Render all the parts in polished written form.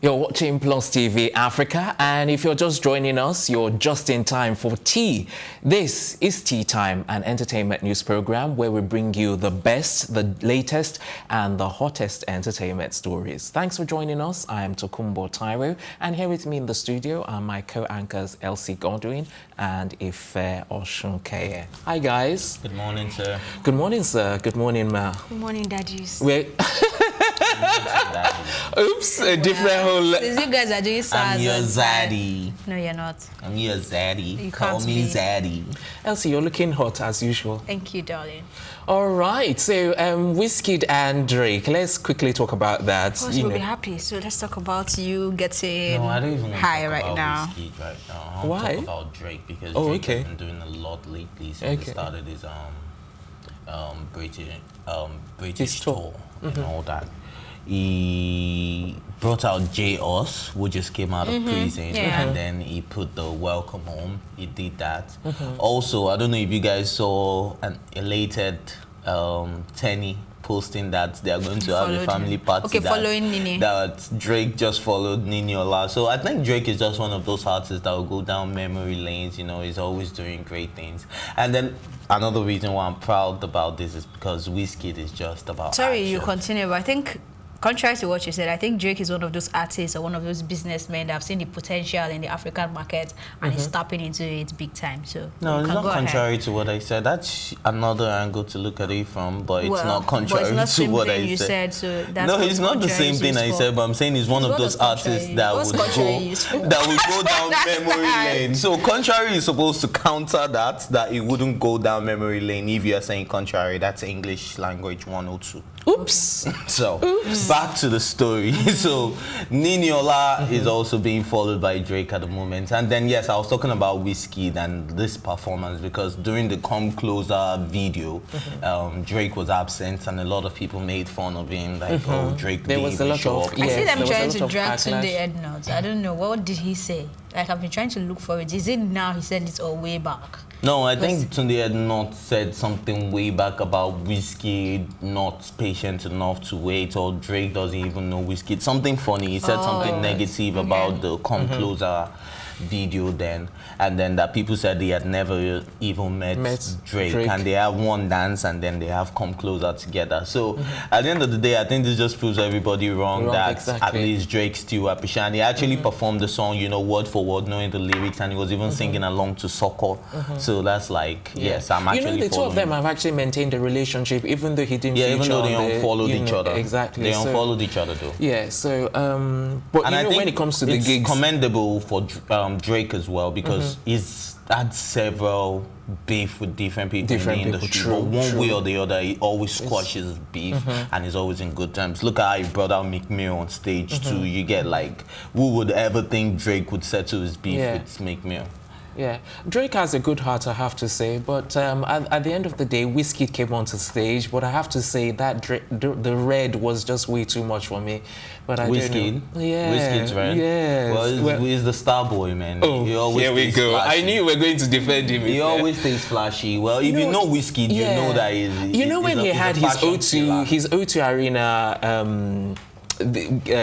You're watching Plus TV Africa, and if you're just joining us, you're just in time for Tea. This is Tea Time, an entertainment news program where we bring you the best, the latest, and the hottest entertainment stories. Thanks for joining us. I am Tokumbo Taiwo, and here with me in the studio are my co-anchors Elsie Godwin and Ife Oshunkeye. Hi, guys. Good morning, sir. Good morning, sir. Good morning, ma. Good morning, daddies. Oops, a different whole... Since you guys are doing SARS. I'm your zaddy. No, you're not. I'm your zaddy. You Call can't me be. zaddy. Elsie, you're looking hot as usual. Thank you, darling. All right, so Wizkid and Drake, let's quickly talk about that. Of course, we'll be happy. So let's talk about you getting No, I don't even want to high talk right about now. Wizkid right now. I want Why? to talk about Drake because Oh, Drake okay. has been doing a lot lately since he started his British tour and all that. He brought out J Us, who just came out of prison, and then he put the Welcome Home. He did that. Also, I don't know if you guys saw an elated Tenny posting that they are going to have a family party. Okay, following Nini. That Drake just followed Niniola. So I think Drake is just one of those artists that will go down memory lanes. You know, he's always doing great things. And then another reason why I'm proud about this is because Wizkid is just about Sorry, action. you continue, but I think, contrary to what you said, I think Drake is one of those artists or one of those businessmen that have seen the potential in the African market and is tapping into it big time. So No, you it's can not go contrary ahead. to what I said. That's another angle to look at it from, but it's Well, not but contrary it's not to same what thing I you said. so that's No, what it's not the contrary same is thing I used said, for. but I'm saying he's one of What those does contrary- artists that what's would contrary go used for? that would go down That's memory bad. lane. So contrary is supposed to counter that it wouldn't go down memory lane if you're saying contrary. That's English language 102. Oops. So back to the story. So Niniola is also being followed by Drake at the moment. And then yes, I was talking about Wizkid and this performance because during the Come Closer video, Drake was absent and a lot of people made fun of him, like, oh, Drake There didn't was a even lot show of- up. I Yes, see them there was a trying lot to of drag Tunde backlash. head notes. I don't know. What did he say? Like, I've been trying to look for it. Is it now he said it or way back? No, I think Tunde had not said something way back about Wizkid not patient enough to wait, or Drake doesn't even know Wizkid. Something funny. He said something negative about the Come Closer video then, and then that people said they had never even met Drake, and they have one dance and then they have Come Closer together. So at the end of the day, I think this just proves everybody wrong that at least Drake still appreciates. And he actually performed the song, you know, word for word, knowing the lyrics, and he was even singing along to Soko. So that's like, yes, I'm actually You know, the two of them have actually maintained a relationship, even though he didn't feature even though they on the, unfollowed each other. Exactly. They unfollowed each other though. Yeah, so, but And you I know, think when it comes to the it's gigs... commendable for Drake as well because he's had several beef with different people in the industry. But one way or the other, he always squashes beef and is always in good terms. Look at how he brought out Meek Mill on stage too. You get like, who would ever think Drake would settle his beef with Meek Mill? Yeah, Drake has a good heart, I have to say, but at the end of the day, Wizkid came onto stage, but I have to say that the red was just way too much for me. But I Wizkid? don't know. Yeah, Wizkid's red? Yes. Well, he's the star boy, man. Oh, he always here we stays go. flashy. I knew you were going to defend him. He always stays flashy. Well, if you know Wizkid, you know that he's... You know when he had his O2 Arena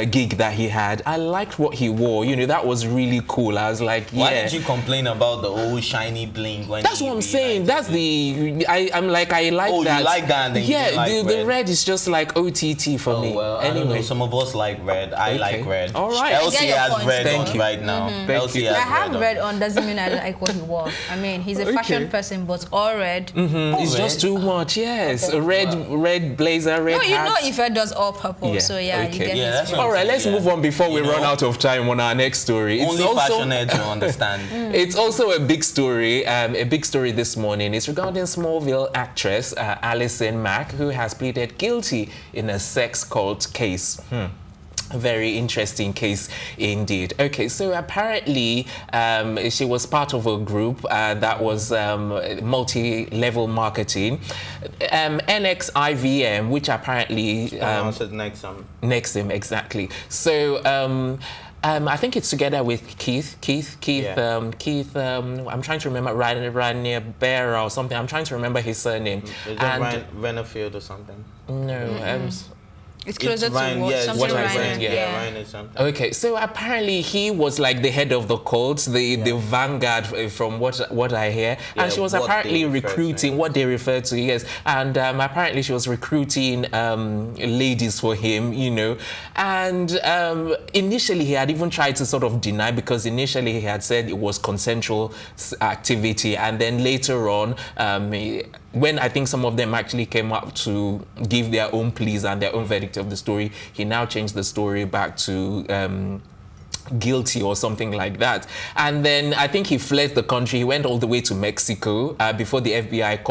gig that he had, I liked what he wore. You know, that was really cool. I was like, yeah. Why did you complain about the old shiny bling? When that's what I'm saying. That's the... I'm like, I like that. Oh, you like that and then you didn't like the red is just like OTT for me. Well, anyway. I don't know. Some of us like red. I like red. All right. Elsie has point, red Thank on you. right now. Elsie has I have red red on. on doesn't mean I like what he wore. I mean, he's a fashion person, but all red. It's just too much, yes. A red blazer, red No, you hat. know Ife does all purple, so you get his what All right, let's move on before we run out of time on our next story. Only fashion heads will understand. It's also a big story this morning. It's regarding Smallville actress Allison Mack, who has pleaded guilty in a sex cult case. A very interesting case indeed. Okay, so apparently she was part of a group that was multi-level marketing, NXIVM, which apparently Nexim, exactly. So I think it's together with Keith. I'm trying to remember Rania Bear or something. I'm trying to remember his surname. Is that Renfield or something? No. It's closer to Ryan, what, yeah, something what I'm Ryan. saying, yeah. Ryan is something. Okay, so apparently he was like the head of the cult, the vanguard, from what I hear, and she was what apparently they refer to, recruiting what they refer to, yes, and apparently she was recruiting ladies for him, you know, and initially he had even tried to sort of deny, because initially he had said it was consensual activity, and then later on, when I think some of them actually came up to give their own pleas and their own verdict of the story, he now changed the story back to guilty or something like that. And then I think he fled the country. He went all the way to Mexico before the FBI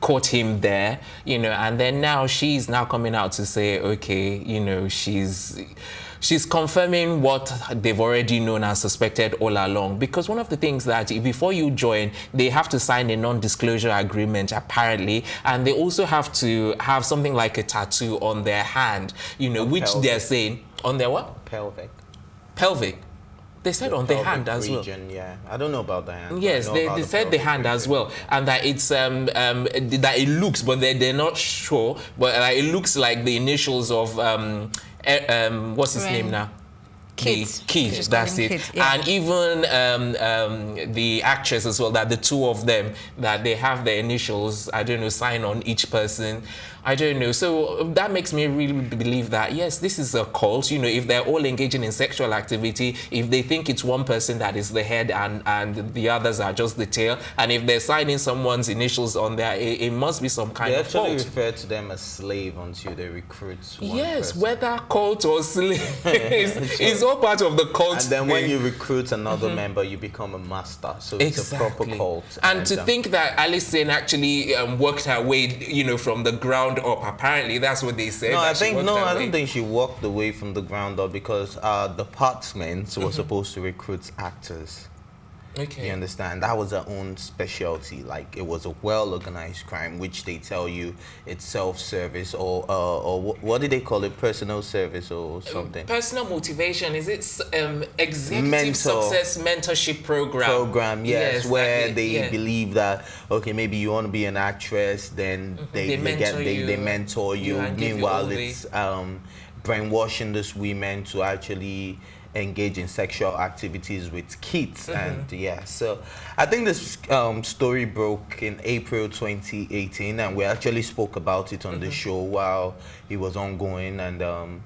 caught him there, you know, and then now she's now coming out to say, okay, you know, she's confirming what they've already known and suspected all along. Because one of the things that before you join, they have to sign a non-disclosure agreement, apparently, and they also have to have something like a tattoo on their hand, you know, which pelvic. they're saying on their what? Pelvic. They said on the hand as well. Region, yeah. I don't know about the hand. Yes, they said the hand as well, and that it's that it looks, but they're not sure, but it looks like the initials of what's his name now? Keith, that's it. Kit, yeah. And even the actress as well, that the two of them, that they have their initials, I don't know, sign on each person. I don't know. So that makes me really believe that, yes, this is a cult. You know, if they're all engaging in sexual activity, if they think it's one person that is the head and the others are just the tail, and if they're signing someone's initials on there, it must be some kind of cult. They actually refer to them as slave until they recruit one person. Whether cult or slave, it's all part of the cult. And then thing. when you recruit another member, you become a master. So it's a proper cult. And to think that Allison actually worked her way, you know, from the ground up. Apparently, that's what they said. I don't think she walked away from the ground up, because departments were supposed to recruit actors. Okay. You understand? That was her own specialty. Like, it was a well-organized crime, which they tell you it's self-service or what did they call it? Personal service or something? Personal motivation. Is it executive success mentorship program? Yes, where they believe that, okay, maybe you want to be an actress, then they mentor you. Meanwhile, it's brainwashing these women to actually engage in sexual activities with kids. And so I think this story broke in April 2018, and we actually spoke about it on the show while it was ongoing. And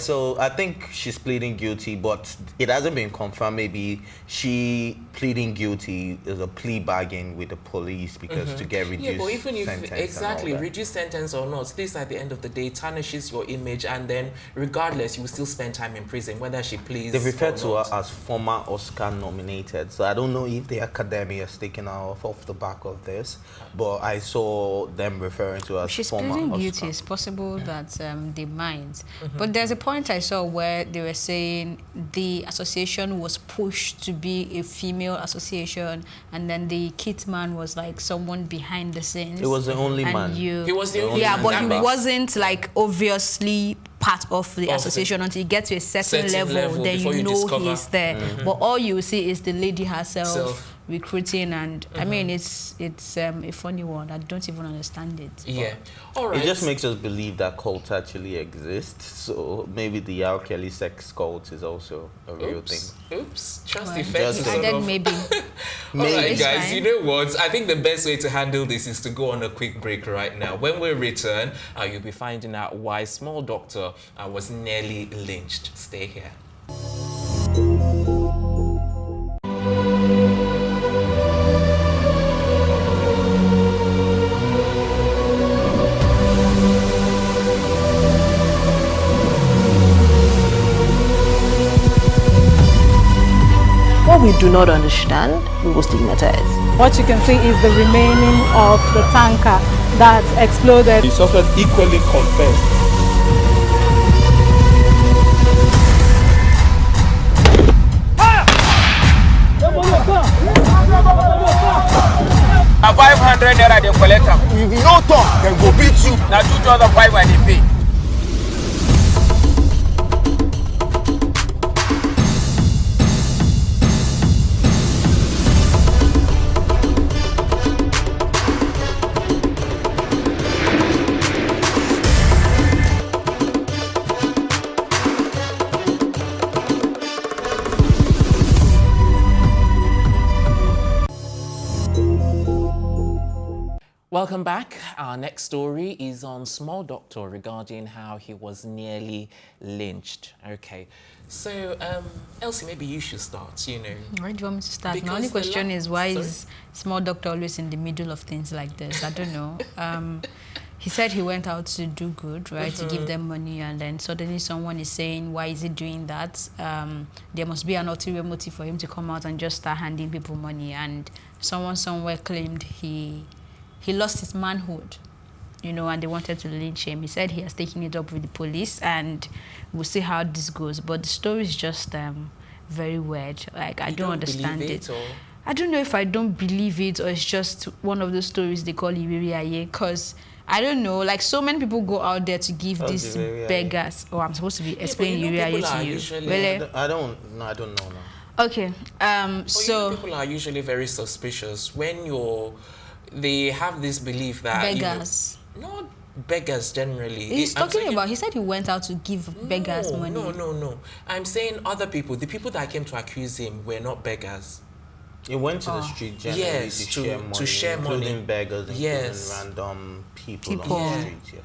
so I think she's pleading guilty, but it hasn't been confirmed. Maybe she pleading guilty is a plea bargain with the police, because to get reduced but even if sentence reduced sentence or not, this at the end of the day tarnishes your image, and then regardless, you will still spend time in prison, whether she pleads. They refer to her as former Oscar nominated, so I don't know if the Academy has taken her off the back of this, but I saw them referring to her as She's former pleading Oscar. guilty. It's possible that they might. But there's a point I saw where they were saying the association was pushed to be a female association, and then the kit man was like someone behind the scenes. It was the only man. He was the only man. but he wasn't like obviously part of the association until you get to a certain level, then you know he's there. But all you see is the lady herself recruiting, and I mean it's a funny one. I don't even understand it. Yeah. All right. It just makes us believe that cults actually exist. So maybe the R. Kelly sex cult is also a real thing. Oops. Just Well, defense. and then maybe. All right, It's guys, fine. you know what? I think the best way to handle this is to go on a quick break right now. When we return, you'll be finding out why Small Doctor was nearly lynched. Stay here. What we do not understand, we will stigmatize. What you can see is the remaining of the tanker that exploded. The suspect equally confessed. A 500 naira they collect am. If you no talk, dem go beat you. Na 2,500 I dey pay. Welcome back. Our next story is on Small Doctor regarding how he was nearly lynched. Okay, so Elsie, maybe you should start, you know. Where do you want me to start? Because My only question is, why Sorry? is Small Doctor always in the middle of things like this? I don't know. He said he went out to do good, right, to give them money, and then suddenly someone is saying, why is he doing that? There must be an ulterior motive for him to come out and just start handing people money. And someone somewhere claimed he lost his manhood, you know, and they wanted to lynch him. He said he has taken it up with the police, and we'll see how this goes. But the story is just very weird. Like, I don't understand it. I don't know if I don't believe it, or it's just one of those stories they call Iberiaye, because I don't know, like, so many people go out there to give these beggars. Oh, I'm supposed to be explaining Iberiaye to you. Really? I don't know now. Okay, so people are usually very suspicious when they have this belief that beggars. Not beggars generally. He's talking about. He said he went out to give beggars money. No. I'm saying other people. The people that came to accuse him were not beggars. He went to the street generally Yes, to share money, including beggars, including random people on the streets. Yeah.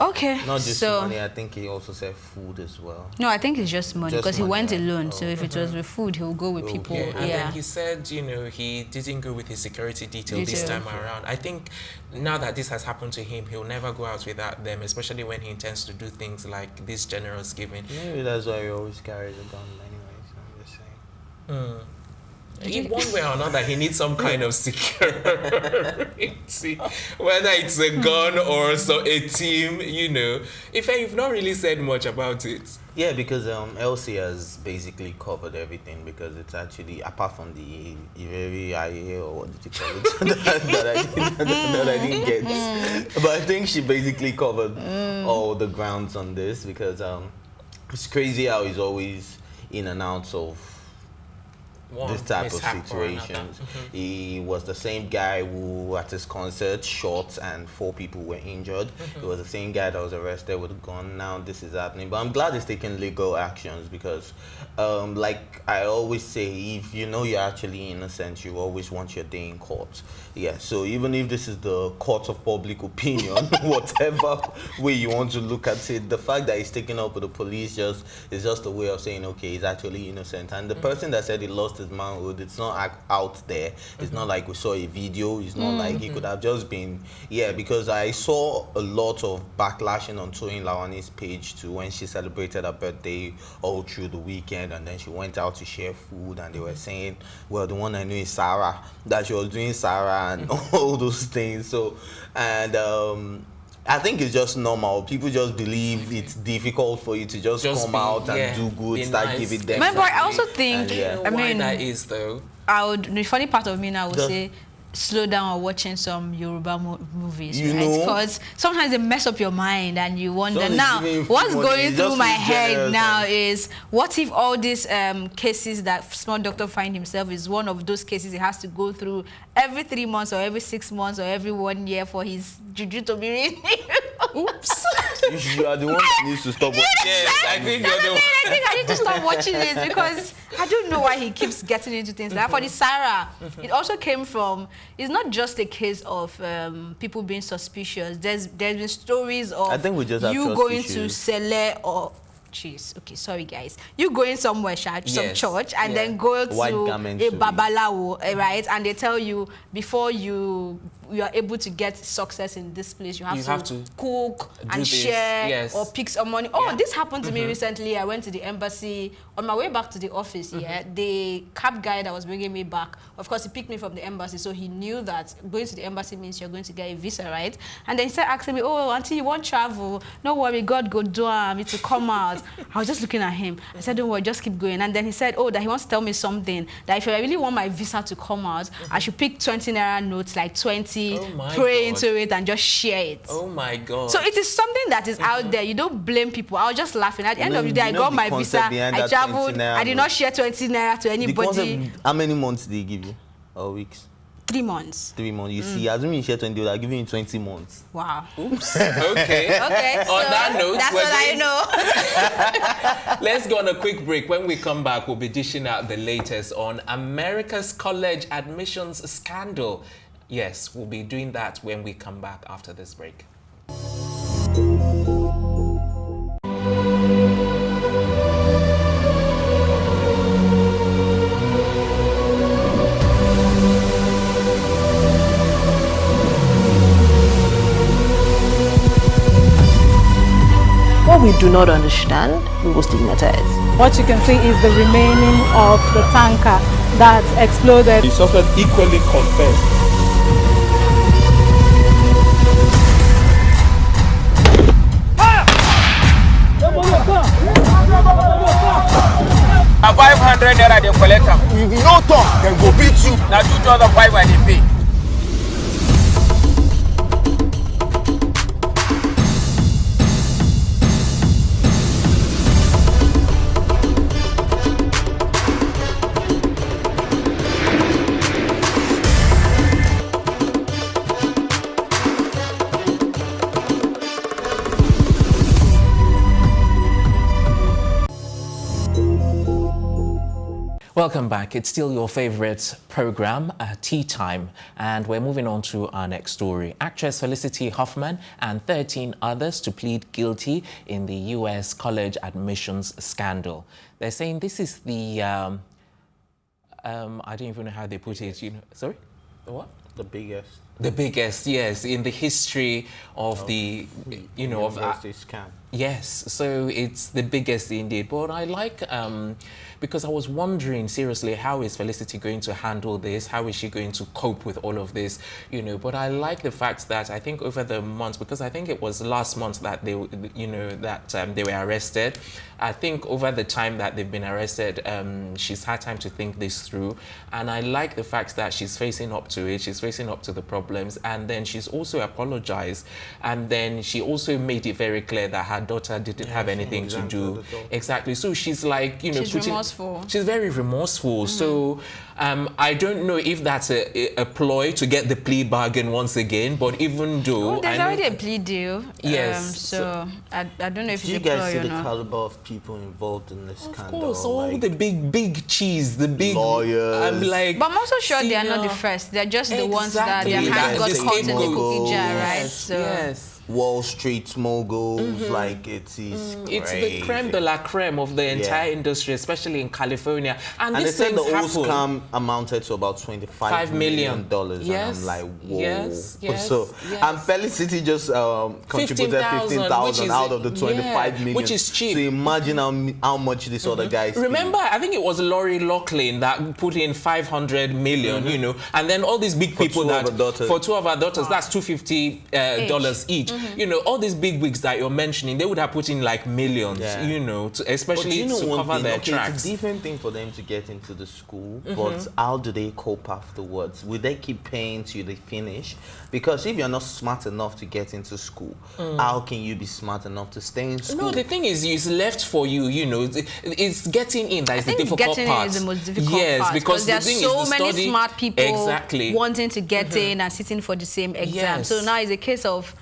Okay. Not just money. I think he also said food as well. No, I think it's just money, because he went alone. Oh. So if it was with food, he'll go with people. Yeah, and then he said, you know, he didn't go with his security detail this time around. I think now that this has happened to him, he'll never go out without them, especially when he intends to do things like this generous giving. Maybe that's why he always carries a gun anyway, so I'm just saying. In one way or another, he needs some kind of security, whether it's a gun or a team, you know. In fact, you've not really said much about it. Yeah, because Elsie has basically covered everything, because it's actually, apart from the Iberiaye, or what did you call it, that I didn't get. But I think she basically covered all the grounds on this, because it's crazy how he's always in and out of this type of situations. He was the same guy who at his concert shot and 4 people were injured. He was the same guy that was arrested with a gun. Now this is happening, but I'm glad he's taking legal actions, because like I always say, if you know you're actually innocent, you always want your day in court. Yeah, so even if this is the court of public opinion, whatever way you want to look at it, the fact that he's taken up with the police is just a way of saying, okay, he's actually innocent. And the person that said he lost his manhood, it's not out there. It's not like we saw a video. It's not like he could have just been, because I saw a lot of backlashing on Toyin Lawani's page too, when she celebrated her birthday all through the weekend, and then she went out to share food, and they were saying, well, the one I knew is Sarah, that she was doing Sarah and all those things. So, and I think it's just normal. People just believe it's difficult for you to just come out and do good, start giving them. Remember, I also think, I mean, that is though. The funny part of me now would say, slow down on watching some Yoruba movies, right? Because sometimes they mess up your mind, and you wonder, now what's going through my head now is, what if all these cases that Small Doctor find himself is one of those cases he has to go through every 3 months, or every 6 months, or every 1 year for his juju to be renewed? Oops. You are the one that needs to stop watching. Yes, I think I need to stop watching this, because I don't know why he keeps getting into things like that. For the Sarah, it also came from, it's not just a case of people being suspicious. There's been stories of, I think we just have you going to Sele, or okay, sorry guys, you going somewhere, some church, and then go to a babalawo, right? And they tell you, before you are able to get success in this place, you have to cook and share, or pick some money. This happened to me recently. I went to the embassy on my way back to the office. The cab guy that was bringing me back, of course, he picked me from the embassy, so he knew that going to the embassy means you're going to get a visa, right? And then he started asking me, oh, auntie, you want travel? No worry, God go do me to come out. I was just looking at him. I said, don't worry, just keep going. And then he said, that he wants to tell me something, that if I really want my visa to come out, I should pick 20 naira notes, like 20, pray into it, and just share it. Oh my God. So it is something that is out there. You don't blame people. I was just laughing. At the end of the day, I got my visa, I traveled, I did not share 20 naira to anybody. How many months did they give you? Or weeks? 3 months. 3 months. You see, assuming you share 20, they are giving you 20 months. Wow. Oops. Okay. Okay. So on that note, that's what I know. Let's go on a quick break. When we come back, we'll be dishing out the latest on America's college admissions scandal. Yes, we'll be doing that when we come back after this break. What we do not understand, we will stigmatize. What you can see is the remaining of the tanker that exploded. The suspect equally confessed. Na 500 naira they collect am. If you no talk, dem go beat you. Na 2,500 dey pay. Welcome back. It's still your favorite program, Tea Time, and we're moving on to our next story. Actress Felicity Huffman and 13 others to plead guilty in the U.S. college admissions scandal. They're saying this is the, I don't even know how they put it, you know, sorry? What? The biggest. The biggest, yes, in the history of the, you know, of scam. Yes, so it's the biggest indeed. But I like, because I was wondering seriously, how is Felicity going to handle this? How is she going to cope with all of this? You know, but I like the fact that I think over the months, because I think it was last month that they, you know, that they were arrested. I think over the time that they've been arrested, she's had time to think this through. And I like the fact that she's facing up to it. She's facing up to the problems. And then she's also apologized. And then she also made it very clear that her daughter didn't have anything to do. Exactly. So she's like, you know, she's remorseful. She's very remorseful. So I don't know if that's a ploy to get the plea bargain once again. But even though there's already a plea deal. Yes. So I don't know if it's a ploy or not. Do you guys see the caliber of people involved in this scandal? Of course, all like the big cheese, the big lawyers. I'm like, but I'm also sure they are not the first. They're just the ones that their hands got caught in the cookie jar, right? So yes. Wall Street moguls, like it is It's crazy. the creme de la creme of the entire industry, especially in California. And they this said the things whole happen. scam amounted to about $25 million. Yes, and I'm like, whoa. yes, So, and Felicity just contributed 15,000 out of the 25 million. Which is cheap. So imagine how much this other guy spent. Remember, I think it was Lori Loughlin that put in 500 million, you know, and then all these big people for two of our daughters, that's $250 each. You know, all these big wigs that you're mentioning, they would have put in like millions, you know, especially to cover their tracks. It's a different thing for them to get into the school, but how do they cope afterwards? Will they keep paying till they finish? Because if you're not smart enough to get into school, how can you be smart enough to stay in school? No, the thing is, it's left for you, you know, it's getting in that is the difficult part. Getting in is the most difficult part. Yes, because there are so many smart people wanting to get in and sitting for the same exam. So now it's a case of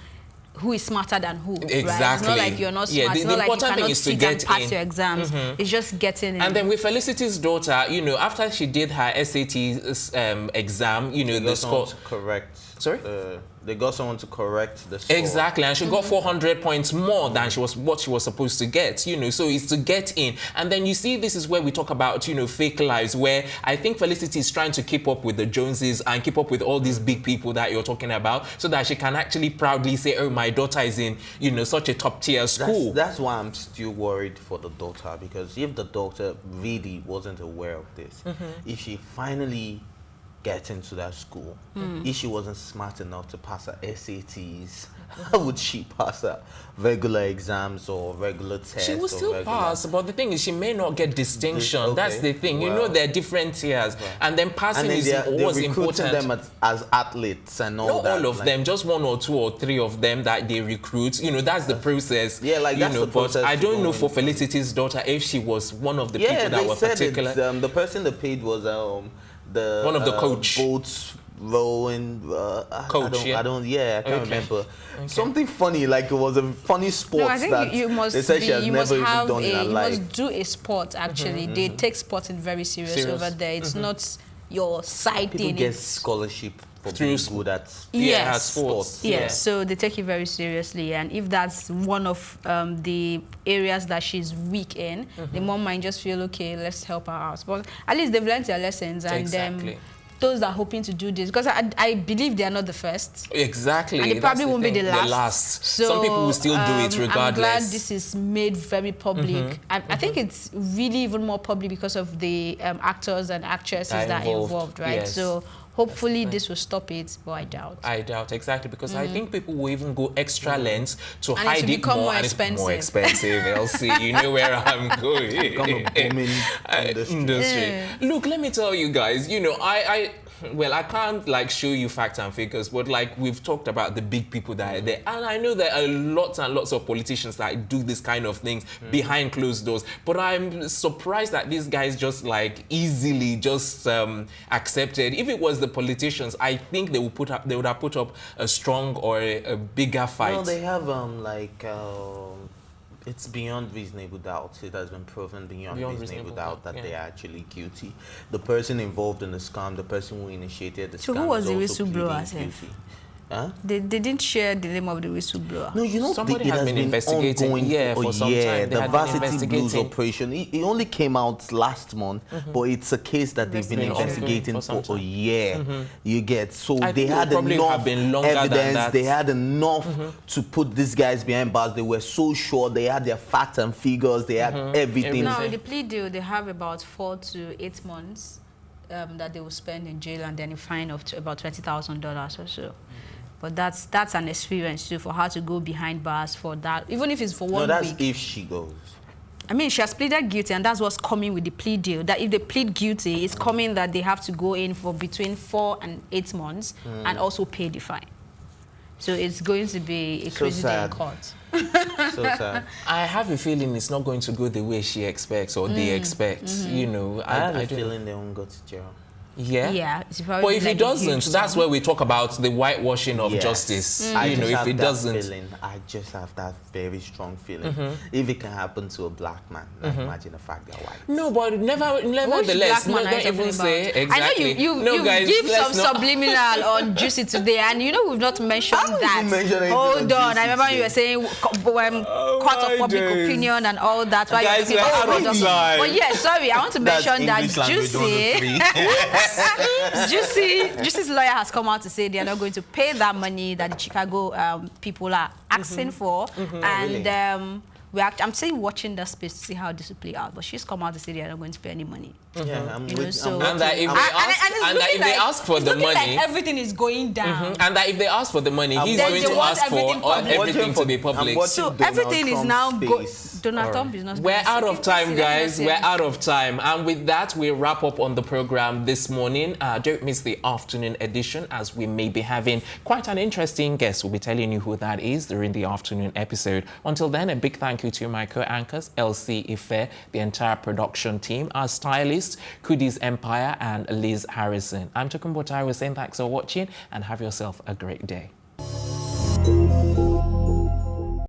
who is smarter than who. Exactly. Right? It's not like you're not smart. It's not like you cannot sit and pass your exams. It's just getting in. And then with Felicity's daughter, you know, after she did her SAT exam, you know, the score. Correct. Sorry? They got someone to correct the score. Exactly, and she got 400 points more than what she was supposed to get, you know, so it's to get in. And then you see, this is where we talk about, you know, fake lives, where I think Felicity is trying to keep up with the Joneses and keep up with all these big people that you're talking about, so that she can actually proudly say, oh, my daughter is in, you know, such a top tier school. That's why I'm still worried for the daughter, because if the daughter really wasn't aware of this, if she finally get into that school, if she wasn't smart enough to pass her SATs, how would she pass her regular exams or regular tests? She will still pass, but the thing is, she may not get distinction. That's the thing. You know, there are different tiers, and then passing is always important. Them as athletes and all that. Not all of them, just one or two or three of them that they recruit. You know, that's the process. Yeah, like that's the process. But I don't know for Felicity's daughter if she was one of the people that were particular. The person that paid was one of the coach. Boats rowing coach. I can't remember. Something funny, like it was a funny sport. No, I think you must You must do a sport actually. They take sporting very serious over there. It's not your side People thing. get scholarship for being good at sports. Yes, so they take it very seriously, and if that's one of the areas that she's weak in, the mom might just feel, okay, let's help her out. But at least they've learned their lessons, and those that are hoping to do this, because I believe they are not the first. Exactly. And they probably won't be the last. So some people will still do it regardless. I'm glad this is made very public. I think it's really even more public because of the actors and actresses that are involved, right? Yes. So hopefully this will stop it, but I doubt. I doubt, exactly, because I think people will even go extra lengths to and hide it more. And it's more expensive, Elsie. You know where I'm going. Become a booming industry. Look, let me tell you guys, you know, well, I can't like show you facts and figures, but like we've talked about the big people that are there, and I know there are lots and lots of politicians that do this kind of things behind closed doors. But I'm surprised that these guys just like easily just accepted. If it was the politicians, I think they would have put up a strong or a bigger fight. No, they have it's beyond reasonable doubt. It has been proven beyond reasonable doubt that they are actually guilty. The person involved in the scam, the person who initiated the scam, who was the whistleblower? Huh? They didn't share the name of the whistleblower. No, you know, somebody it has has been investigating for some time. The Varsity Blues operation. It only came out last month, but it's a case that they've been investigating for a year. You get, so they had enough evidence. They had enough to put these guys behind bars. They were so sure. They had their facts and figures. They had everything. Now, with the plea deal, they have about 4 to 8 months that they will spend in jail, and then a fine of about $20,000 or so. But that's an experience too for her to go behind bars for that, even if it's for 1 week. No, that's if she goes. I mean, she has pleaded guilty, and that's what's coming with the plea deal. That if they plead guilty, it's coming that they have to go in for between 4 and 8 months and also pay the fine. So it's going to be a crazy day in court. So sad. I have a feeling it's not going to go the way she expects or they expect. You know, I have a feeling they won't go to jail. Yeah. Yeah. But if it doesn't, that's where we talk about the whitewashing of justice. I you know, if it doesn't. I just have that very strong feeling. If it can happen to a black man, imagine the fact they're white. No, but nevertheless, don't even say exactly. I know you guys, give some subliminal on Juicy today, and you know we've not mentioned that. Hold on, I remember you were saying court of public opinion and all that. Why guys, we're out of time. But yeah, sorry, I want to mention that Juicy. Juicy's lawyer has come out to say they are not going to pay that money that the Chicago people are asking for, and I'm saying watching that space to see how this will play out. But she's come out to say they are not going to pay any money. Yeah, and that if they ask for the money, like everything is going down. And that if they ask for the money, he's going to ask for everything to be public. So everything is now going. Donald Trump is not. We're out of time, guys. We're out of time. And with that, we wrap up on the program this morning. Don't miss the afternoon edition, as we may be having quite an interesting guest. We'll be telling you who that is during the afternoon episode. Until then, a big thank you to my co-anchors, Elsie Ife, the entire production team, our stylists, Kudi's Empire, and Liz Harrison. I'm Tokumbo Taiwo saying thanks for watching and have yourself a great day.